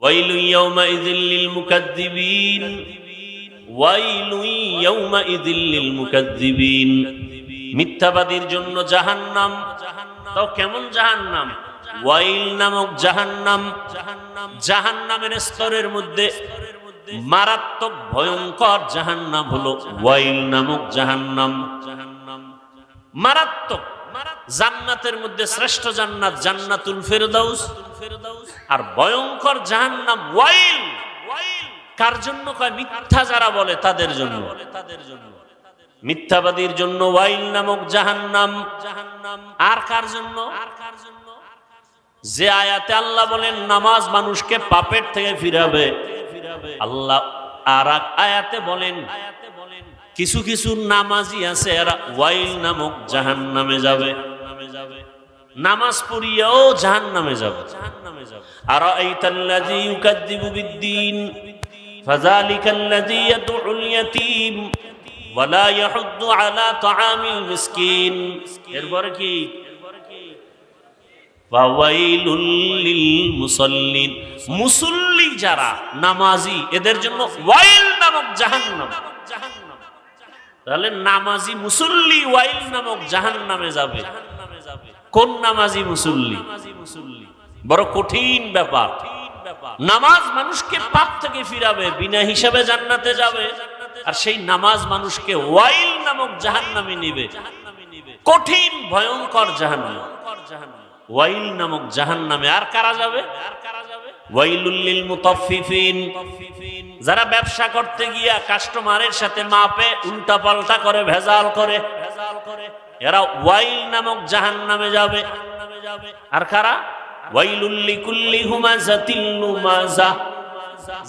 ওয়াইলু ইয়াউমাইযিল লিল মুকাজ্জিবিন, ওয়াইলু ইয়াউমাইযিল লিল মুকাজ্জিবিন। মিথ্যাবাদীর জন্য জাহান্নাম। তাও কেমন জাহান্নাম? ওয়াইল নামক জাহান্নাম। জাহান্নামের স্তরের মধ্যে মারাত্মক ভয়ঙ্কর জাহান্নাম হলো ওয়াইল নামক জাহান্নাম। মারাত্মক। জান্নাতের মধ্যে শ্রেষ্ঠ জান্নাত জান্নাতুল ফেরদাউস, আর ভয়ঙ্কর জাহান্নাম ওয়াইল। কার জন্য? কয় মিথ্যা যারা বলে তাদের জন্য। মিথ্যাবাদীর জন্য ওয়াইল নামক জাহান্নাম। আর কার জন্য? যে আয়াতে আল্লাহ বলেন নামাজ মানুষকে পাপের থেকে ফিরাবে, আল্লাহ আর এক আয়াতে বলেন কিছু কিছু নামাজি আছে এরা ওয়াইল নামক জাহান্নামে যাবে। নামাজ পড়িয়াও জাহান্নামে যাবে। আর আইতাল্লাযী ইউকাযযিবু বিদ্দীন ফাযালিকাল্লাযী ইয়াদউল ইয়াতীম ওয়া লা ইয়াহুদ্দু আলা তাআমিল মিসকিন। এরপরে কি? ওয়াইলুল লিল মুসাল্লিন। মুসল্লি যারা নামাজি এদের জন্য ওয়াইল নামক জাহান্নাম। তাহলে নামাজি মুসল্লি ওয়াইল নামক জাহান্নামে যাবে। কোন নামাজি মুসল্লি? বড় কঠিন ব্যাপার। নামাজ মানুষকে পাপ থেকে ফিরাবে, বিনা হিসাবে জান্নাতে যাবে, আর সেই নামাজ মানুষকে ওয়াইল নামক জাহান্নামে নিবে। কঠিন ভয়ঙ্কর জাহান্নাম, ওয়াইল নামক জাহান্নামে। আর কারা যাবে? ওয়াইলুল লিল মুতাফফিফিন। যারা ব্যবসা করতে গিয়া কাস্টমারের সাথে মাপে উল্টা পাল্টা করে, ভেজাল করে, এরা ওয়াইল নামক জাহান্নামে যাবে। আর কারা? ওয়াইলুল লিকুল্লি হুমাযাতিল লুমাযা।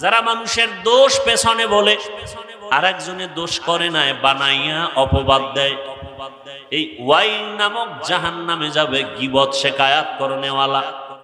যারা মানুষের দোষ পেছনে বলে, আরেকজনের দোষ করে না, বানাইয়া অপবাদ দেয়, এই ওয়াইল নামক জাহান্নামে যাবে। গীবত শেকায়াত করনেওয়ালা।